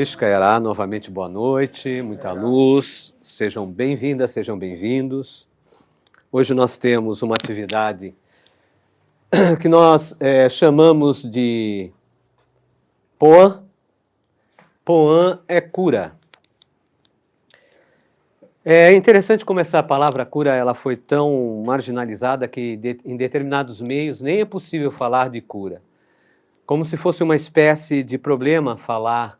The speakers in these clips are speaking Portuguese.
Ishkayará, novamente boa noite, muita luz, sejam bem-vindas, sejam bem-vindos. Hoje nós temos uma atividade que nós chamamos de Poan. Poan é cura. É interessante como essa palavra cura ela foi tão marginalizada que em determinados meios nem é possível falar de cura. Como se fosse uma espécie de problema falar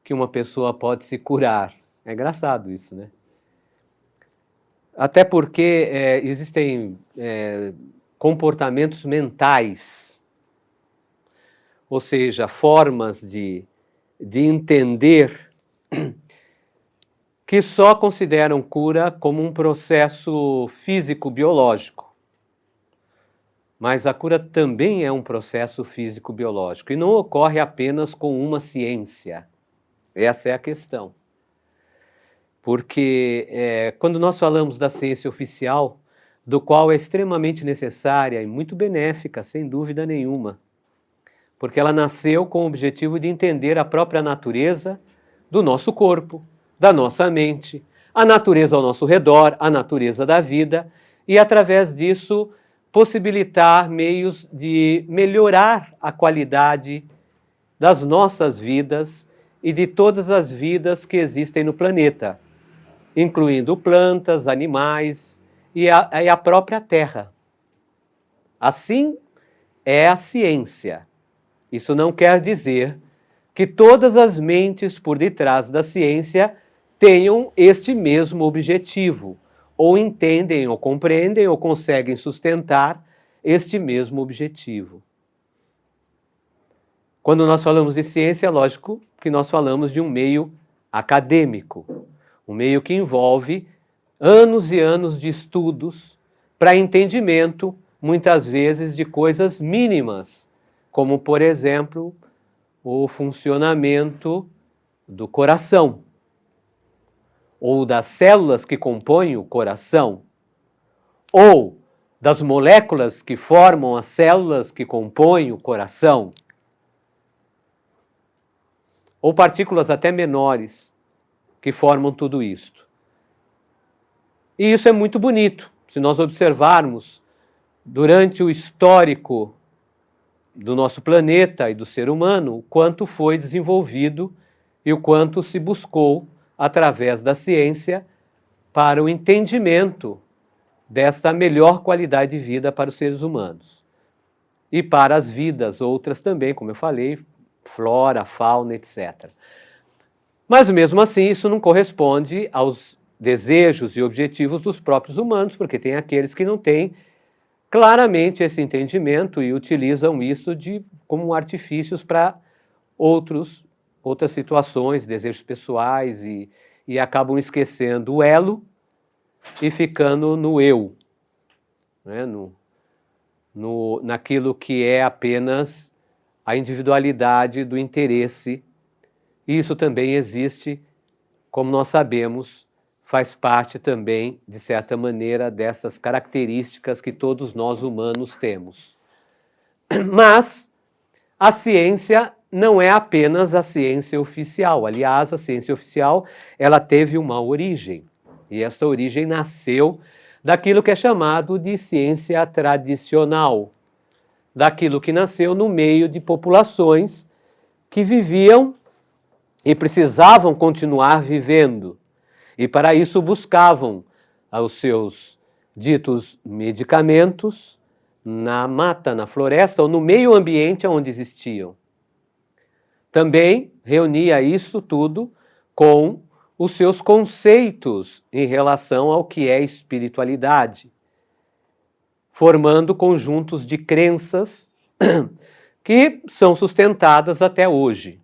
que uma pessoa pode se curar. É engraçado isso, né? Até porque existem comportamentos mentais, ou seja, formas de entender que só consideram cura como um processo físico-biológico. Mas a cura também é um processo físico-biológico e não ocorre apenas com uma ciência. Essa é a questão. Porque quando nós falamos da ciência oficial, do qual é extremamente necessária e muito benéfica, sem dúvida nenhuma, porque ela nasceu com o objetivo de entender a própria natureza do nosso corpo, da nossa mente, a natureza ao nosso redor, a natureza da vida, e através disso possibilitar meios de melhorar a qualidade das nossas vidas e de todas as vidas que existem no planeta, incluindo plantas, animais e a própria Terra. Assim é a ciência. Isso não quer dizer que todas as mentes por detrás da ciência tenham este mesmo objetivo, ou entendem, ou compreendem, ou conseguem sustentar este mesmo objetivo. Quando nós falamos de ciência, é lógico que nós falamos de um meio acadêmico, um meio que envolve anos e anos de estudos para entendimento, muitas vezes, de coisas mínimas, como, por exemplo, o funcionamento do coração, ou das células que compõem o coração, ou das moléculas que formam as células que compõem o coração, ou partículas até menores que formam tudo isto. E isso é muito bonito, se nós observarmos durante o histórico do nosso planeta e do ser humano, o quanto foi desenvolvido e o quanto se buscou, através da ciência, para o entendimento desta melhor qualidade de vida para os seres humanos. E para as vidas outras também, como eu falei, flora, fauna, etc. Mas mesmo assim isso não corresponde aos desejos e objetivos dos próprios humanos, porque tem aqueles que não têm claramente esse entendimento e utilizam isso como artifícios para outras situações, desejos pessoais e acabam esquecendo o elo e ficando no eu, né? Naquilo que é apenas a individualidade do interesse. Isso também existe, como nós sabemos, faz parte também, de certa maneira, dessas características que todos nós humanos temos. Mas a ciência não é apenas a ciência oficial. Aliás, a ciência oficial ela teve uma origem, e esta origem nasceu daquilo que é chamado de ciência tradicional, daquilo que nasceu no meio de populações que viviam e precisavam continuar vivendo. E para isso buscavam os seus ditos medicamentos na mata, na floresta ou no meio ambiente onde existiam. Também reunia isso tudo com os seus conceitos em relação ao que é espiritualidade, formando conjuntos de crenças que são sustentadas até hoje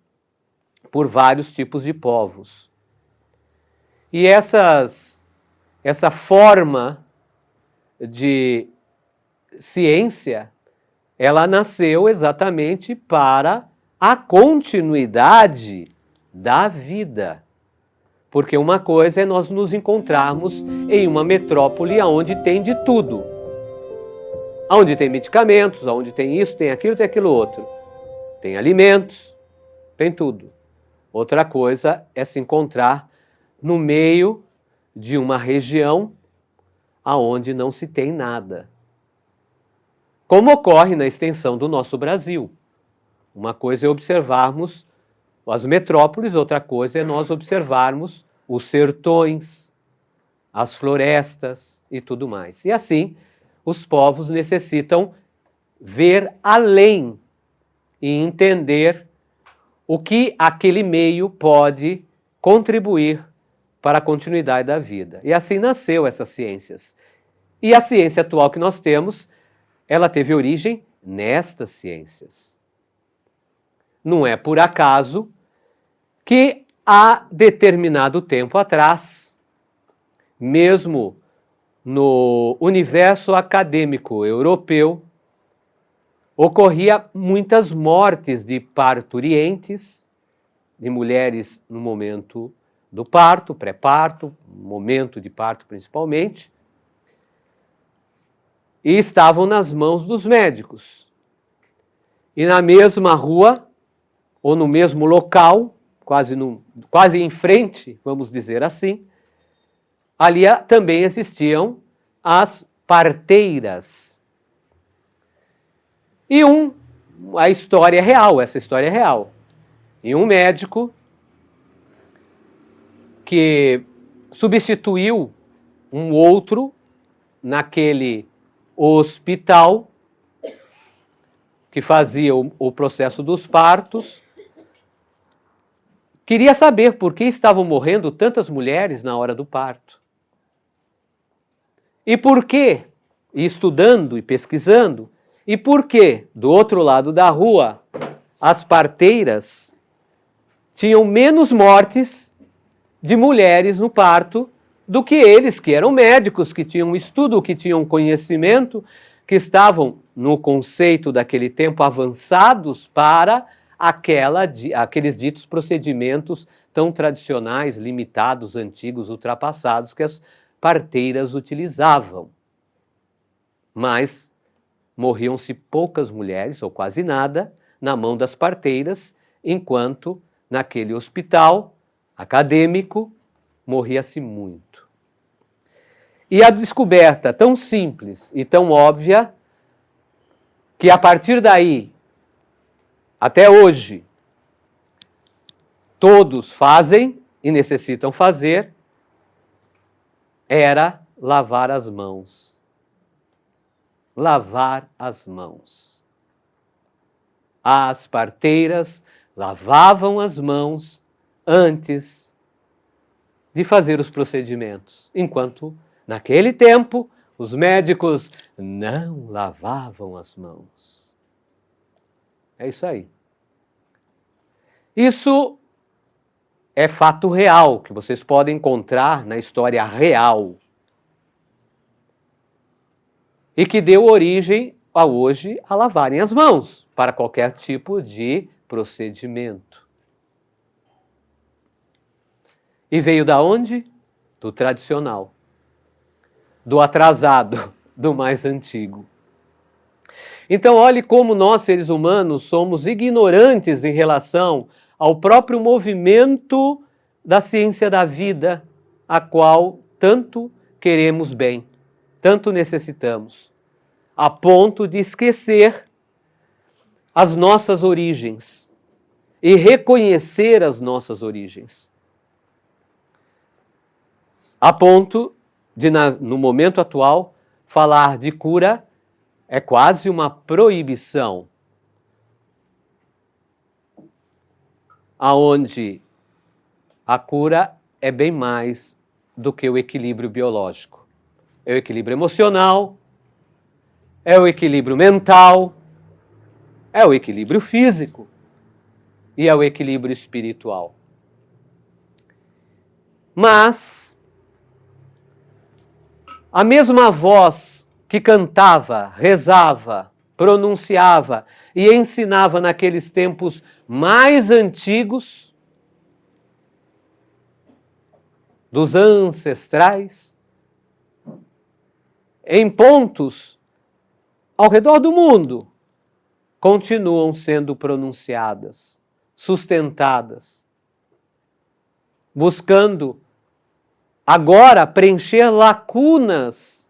por vários tipos de povos. E essa forma de ciência, ela nasceu exatamente para a continuidade da vida. Porque uma coisa é nós nos encontrarmos em uma metrópole onde tem de tudo. Onde tem medicamentos, onde tem isso, tem aquilo outro. Tem alimentos, tem tudo. outra coisa é se encontrar no meio de uma região aonde não se tem nada. Como ocorre na extensão do nosso Brasil. Uma coisa é observarmos as metrópoles, outra coisa é nós observarmos os sertões, as florestas e tudo mais. E assim, os povos necessitam ver além e entender o que aquele meio pode contribuir para a continuidade da vida. E assim nasceu essas ciências. E a ciência atual que nós temos, ela teve origem nestas ciências. Não é por acaso que há determinado tempo atrás, mesmo no universo acadêmico europeu, ocorria muitas mortes de parturientes, de mulheres no momento do parto, pré-parto, momento de parto principalmente, e estavam nas mãos dos médicos. E na mesma rua, ou no mesmo local, quase em frente, vamos dizer assim, ali também existiam as parteiras. E a história é real, essa história é real. E um médico que substituiu um outro naquele hospital que fazia o processo dos partos, queria saber por que estavam morrendo tantas mulheres na hora do parto. E por quê? E estudando e pesquisando, e por que, do outro lado da rua, as parteiras tinham menos mortes de mulheres no parto do que eles, que eram médicos, que tinham estudo, que tinham conhecimento, que estavam, no conceito daquele tempo, avançados para aqueles ditos procedimentos tão tradicionais, limitados, antigos, ultrapassados, que as parteiras utilizavam. Mas morriam-se poucas mulheres, ou quase nada, na mão das parteiras, enquanto naquele hospital acadêmico morria-se muito. E a descoberta tão simples e tão óbvia que a partir daí, até hoje, todos fazem e necessitam fazer, era lavar as mãos. Lavar as mãos. As parteiras lavavam as mãos antes de fazer os procedimentos, enquanto, naquele tempo, os médicos não lavavam as mãos. É isso aí. Isso é fato real, que vocês podem encontrar na história real. E que deu origem a hoje a lavarem as mãos para qualquer tipo de procedimento. E veio da onde? Do tradicional, do atrasado, do mais antigo. Então, olhe como nós, seres humanos, somos ignorantes em relação ao próprio movimento da ciência da vida, a qual tanto queremos bem, tanto necessitamos, a ponto de esquecer as nossas origens e reconhecer as nossas origens. A ponto de, no momento atual, falar de cura é quase uma proibição, aonde a cura é bem mais do que o equilíbrio biológico. É o equilíbrio emocional, é o equilíbrio mental, é o equilíbrio físico e é o equilíbrio espiritual. Mas a mesma voz que cantava, rezava, pronunciava e ensinava naqueles tempos mais antigos dos ancestrais, em pontos ao redor do mundo, continuam sendo pronunciadas, sustentadas buscando agora preencher lacunas,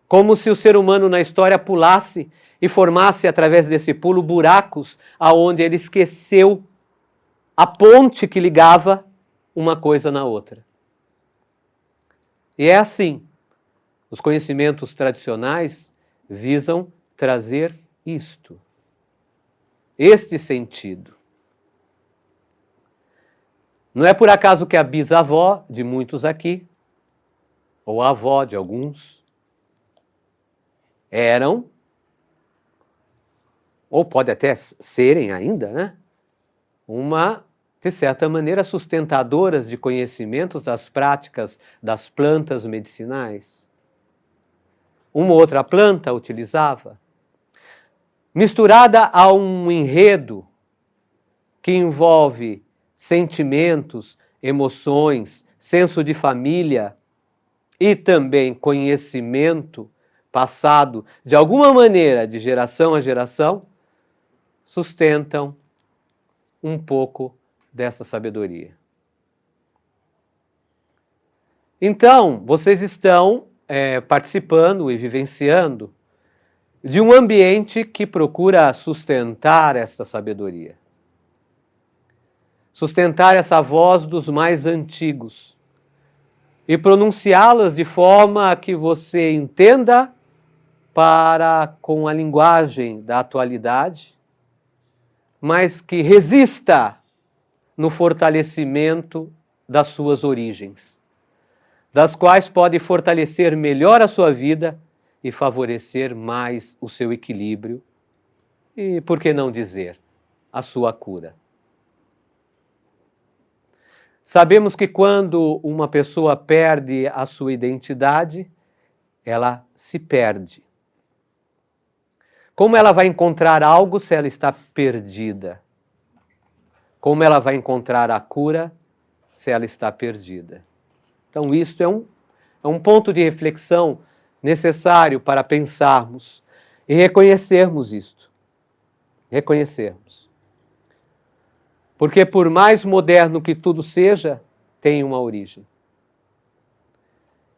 como se o ser humano na história pulasse e formasse através desse pulo buracos aonde ele esqueceu a ponte que ligava uma coisa na outra. E é assim. Os conhecimentos tradicionais visam trazer isto, este sentido. Não é por acaso que a bisavó de muitos aqui, ou a avó de alguns, eram, ou pode até serem ainda, né? De certa maneira, sustentadoras de conhecimentos das práticas das plantas medicinais. Uma outra planta utilizava, misturada a um enredo que envolve sentimentos, emoções, senso de família e também conhecimento passado de alguma maneira de geração a geração, sustentam um pouco dessa sabedoria. Então, vocês estão participando e vivenciando de um ambiente que procura sustentar esta sabedoria. Sustentar essa voz dos mais antigos e pronunciá-las de forma que você entenda com a linguagem da atualidade, mas que resista no fortalecimento das suas origens, das quais pode fortalecer melhor a sua vida e favorecer mais o seu equilíbrio e, por que não dizer, a sua cura. Sabemos que quando uma pessoa perde a sua identidade, ela se perde. Como ela vai encontrar algo se ela está perdida? Como ela vai encontrar a cura se ela está perdida? Então, isto é um ponto de reflexão necessário para pensarmos e reconhecermos isto. Reconhecermos. Porque por mais moderno que tudo seja, tem uma origem.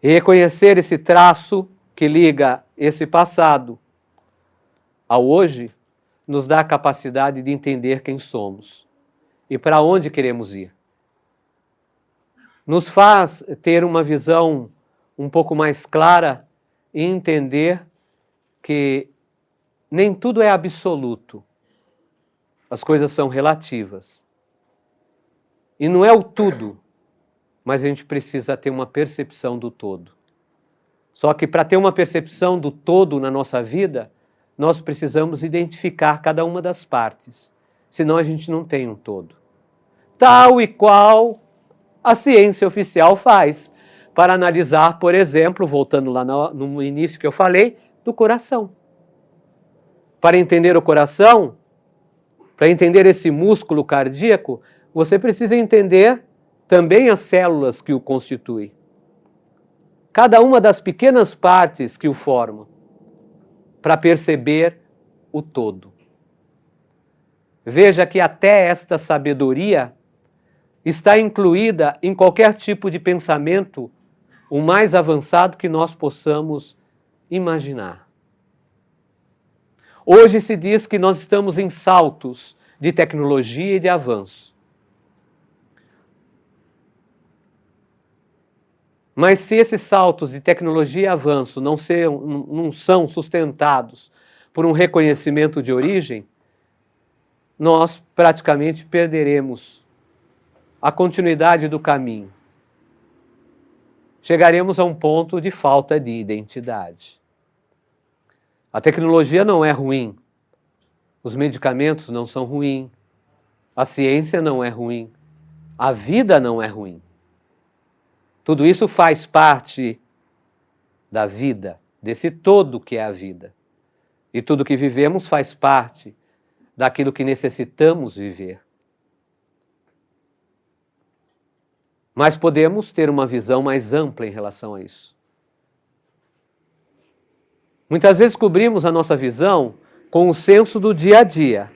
E reconhecer esse traço que liga esse passado ao hoje, nos dá a capacidade de entender quem somos e para onde queremos ir. Nos faz ter uma visão um pouco mais clara e entender que nem tudo é absoluto. As coisas são relativas. E não é o tudo, mas a gente precisa ter uma percepção do todo. Só que para ter uma percepção do todo na nossa vida, nós precisamos identificar cada uma das partes, senão a gente não tem um todo. Tal e qual a ciência oficial faz, para analisar, por exemplo, voltando lá no início que eu falei, do coração. Para entender o coração, para entender esse músculo cardíaco, você precisa entender também as células que o constituem. Cada uma das pequenas partes que o formam, para perceber o todo. Veja que até esta sabedoria está incluída em qualquer tipo de pensamento, o mais avançado que nós possamos imaginar. Hoje se diz que nós estamos em saltos de tecnologia e de avanço. Mas se esses saltos de tecnologia e avanço não são sustentados por um reconhecimento de origem, nós praticamente perderemos a continuidade do caminho. Chegaremos a um ponto de falta de identidade. A tecnologia não é ruim, os medicamentos não são ruins, a ciência não é ruim, a vida não é ruim. Tudo isso faz parte da vida, desse todo que é a vida. E tudo que vivemos faz parte daquilo que necessitamos viver. Mas podemos ter uma visão mais ampla em relação a isso. Muitas vezes cobrimos a nossa visão com o senso do dia a dia.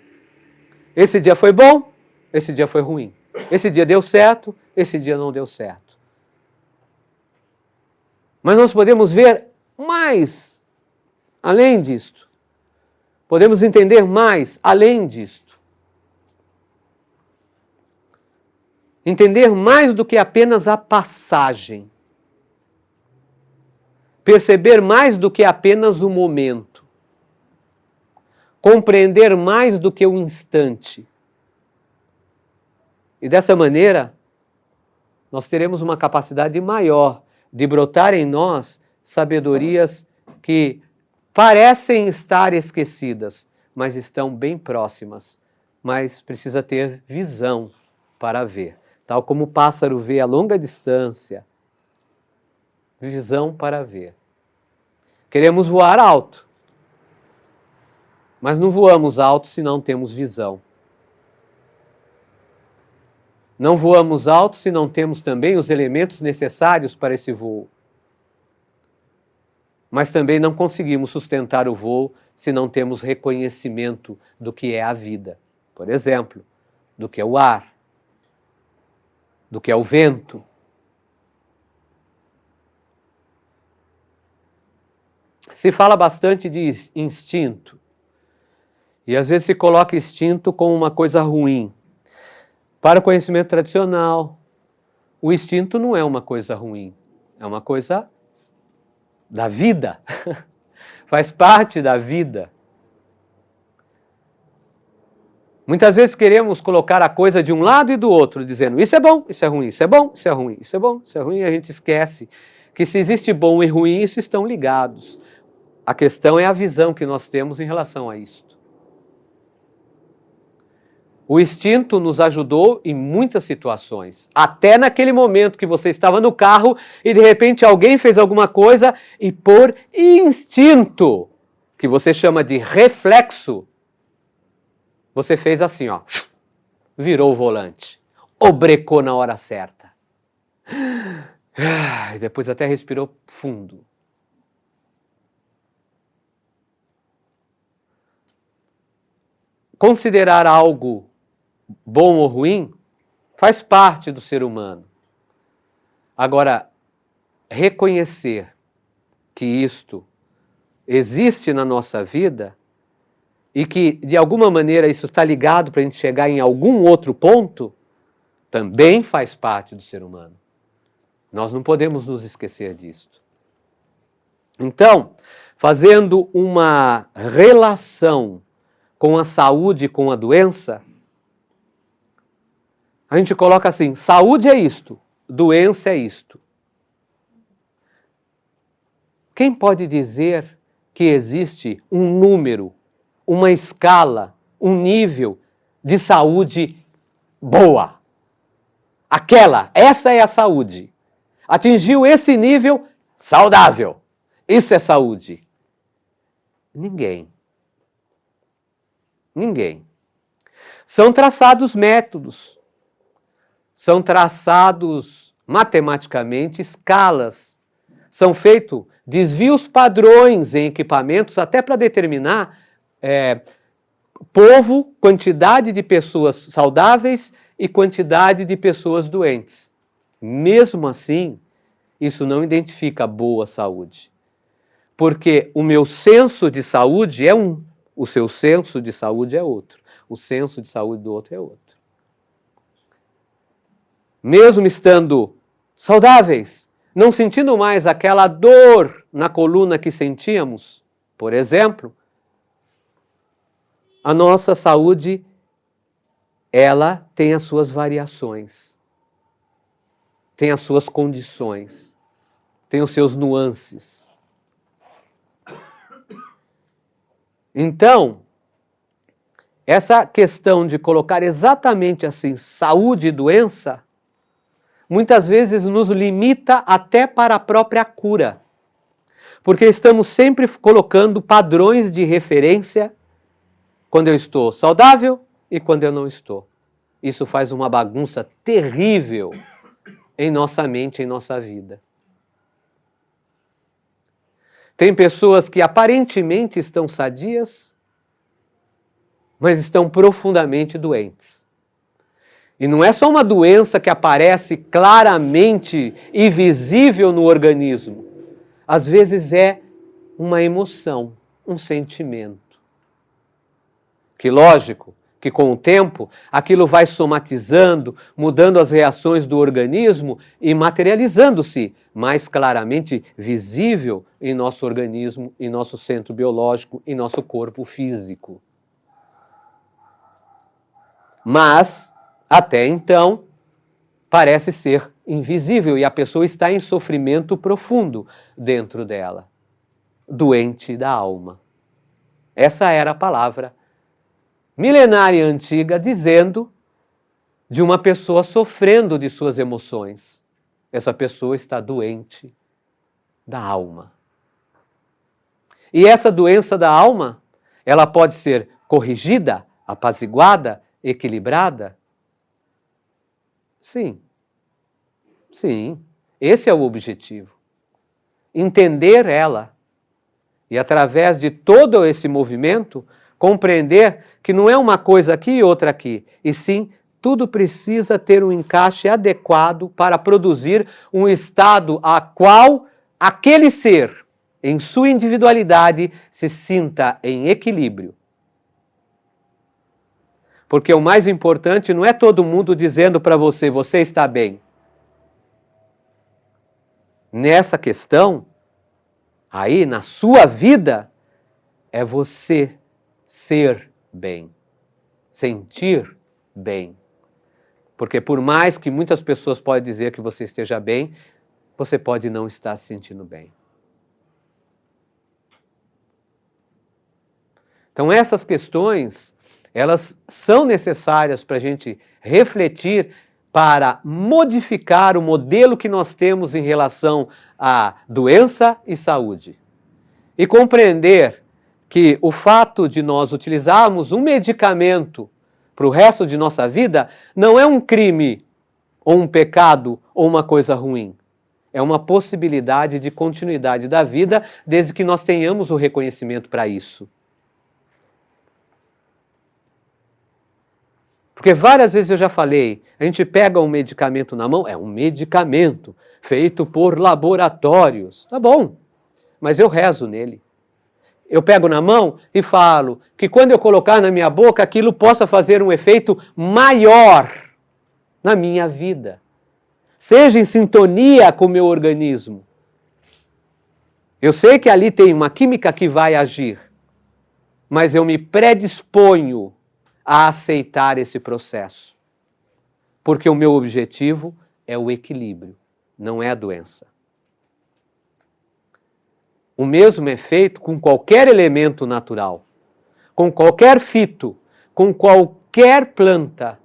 Esse dia foi bom, esse dia foi ruim. Esse dia deu certo, esse dia não deu certo. Mas nós podemos ver mais além disto. Podemos entender mais além disto. Entender mais do que apenas a passagem. Perceber mais do que apenas o momento. Compreender mais do que o instante. E dessa maneira, nós teremos uma capacidade maior de brotar em nós sabedorias que parecem estar esquecidas, mas estão bem próximas. Mas precisa ter visão para ver. Tal como o pássaro vê a longa distância, visão para ver. Queremos voar alto, mas não voamos alto se não temos visão. Não voamos alto se não temos também os elementos necessários para esse voo. Mas também não conseguimos sustentar o voo se não temos reconhecimento do que é a vida. Por exemplo, do que é o ar, do que é o vento. Se fala bastante de instinto. E às vezes se coloca instinto como uma coisa ruim. Para o conhecimento tradicional, o instinto não é uma coisa ruim. É uma coisa da vida. Faz parte da vida. Muitas vezes queremos colocar a coisa de um lado e do outro, dizendo isso é bom, isso é ruim, isso é bom, isso é ruim, isso é bom, isso é ruim, e a gente esquece que se existe bom e ruim, isso estão ligados. A questão é a visão que nós temos em relação a isto. O instinto nos ajudou em muitas situações. Até naquele momento que você estava no carro e de repente alguém fez alguma coisa e por instinto, que você chama de reflexo, você fez assim, ó, virou o volante, ou brecou na hora certa. E depois até respirou fundo. Considerar algo bom ou ruim faz parte do ser humano. Agora, reconhecer que isto existe na nossa vida e que, de alguma maneira, isso está ligado para a gente chegar em algum outro ponto, também faz parte do ser humano. Nós não podemos nos esquecer disto. Então, fazendo uma relação com a saúde e com a doença, a gente coloca assim, saúde é isto, doença é isto. Quem pode dizer que existe um número, uma escala, um nível de saúde boa? Essa é a saúde. Atingiu esse nível, saudável. Isso é saúde. Ninguém. Ninguém. São traçados métodos. São traçados matematicamente escalas. São feitos desvios padrões em equipamentos até para determinar povo, quantidade de pessoas saudáveis e quantidade de pessoas doentes. Mesmo assim, isso não identifica boa saúde. Porque o meu senso de saúde é um, o seu senso de saúde é outro, o senso de saúde do outro é outro. Mesmo estando saudáveis, não sentindo mais aquela dor na coluna que sentíamos, por exemplo, a nossa saúde, ela tem as suas variações, tem as suas condições, tem os seus nuances. Então, essa questão de colocar exatamente assim, saúde e doença, muitas vezes nos limita até para a própria cura. Porque estamos sempre colocando padrões de referência quando eu estou saudável e quando eu não estou. Isso faz uma bagunça terrível em nossa mente, em nossa vida. Tem pessoas que aparentemente estão sadias, mas estão profundamente doentes. E não é só uma doença que aparece claramente e visível no organismo. Às vezes é uma emoção, um sentimento. Que lógico, que com o tempo aquilo vai somatizando, mudando as reações do organismo e materializando-se mais claramente visível em nosso organismo, em nosso centro biológico, em nosso corpo físico. Mas, até então, parece ser invisível e a pessoa está em sofrimento profundo dentro dela. Doente da alma. Essa era a palavra milenária e antiga dizendo de uma pessoa sofrendo de suas emoções. Essa pessoa está doente da alma. E essa doença da alma, ela pode ser corrigida, apaziguada, equilibrada? Sim. Sim. Esse é o objetivo. Entender ela. E através de todo esse movimento, compreender que não é uma coisa aqui e outra aqui, e sim, tudo precisa ter um encaixe adequado para produzir um estado a qual aquele ser, em sua individualidade, se sinta em equilíbrio. Porque o mais importante não é todo mundo dizendo para você, você está bem. Nessa questão, aí na sua vida, é você ser bem, sentir bem. Porque por mais que muitas pessoas podem dizer que você esteja bem, você pode não estar se sentindo bem. Então essas questões, elas são necessárias para a gente refletir para modificar o modelo que nós temos em relação à doença e saúde. E compreender que o fato de nós utilizarmos um medicamento para o resto de nossa vida não é um crime, ou um pecado, ou uma coisa ruim. É uma possibilidade de continuidade da vida, desde que nós tenhamos o reconhecimento para isso. Porque várias vezes eu já falei, a gente pega um medicamento na mão, é um medicamento feito por laboratórios. Tá bom, mas eu rezo nele. Eu pego na mão e falo que quando eu colocar na minha boca, aquilo possa fazer um efeito maior na minha vida. Seja em sintonia com o meu organismo. Eu sei que ali tem uma química que vai agir, mas eu me predisponho a aceitar esse processo. Porque o meu objetivo é o equilíbrio, não é a doença. O mesmo é feito com qualquer elemento natural, com qualquer fito, com qualquer planta,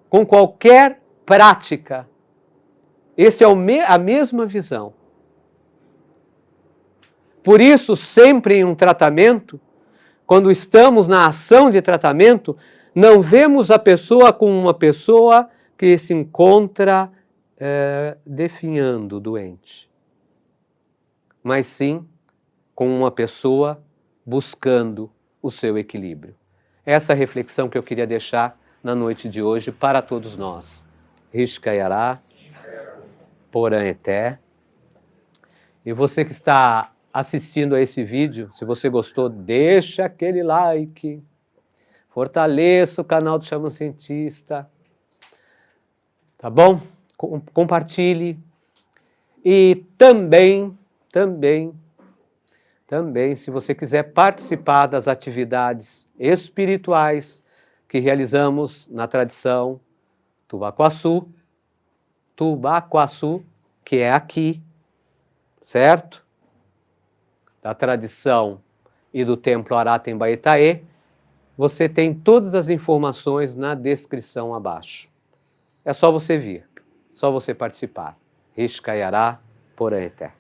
com qualquer prática. Essa é a mesma visão. Por isso, sempre em um tratamento, quando estamos na ação de tratamento, não vemos a pessoa como uma pessoa que se encontra definhando doente, mas sim como uma pessoa buscando o seu equilíbrio. Essa é a reflexão que eu queria deixar na noite de hoje para todos nós. Rishkayará, Poraneté. E você que está assistindo a esse vídeo, se você gostou, deixa aquele like, fortaleça o canal do Xamã Cientista, tá bom? Compartilhe e também, se você quiser participar das atividades espirituais que realizamos na tradição Tubacuaçu, que é aqui, certo? Da tradição e do Templo Arata em Baetaê, você tem todas as informações na descrição abaixo. É só você vir, só você participar. Rishkayará, Poraneté.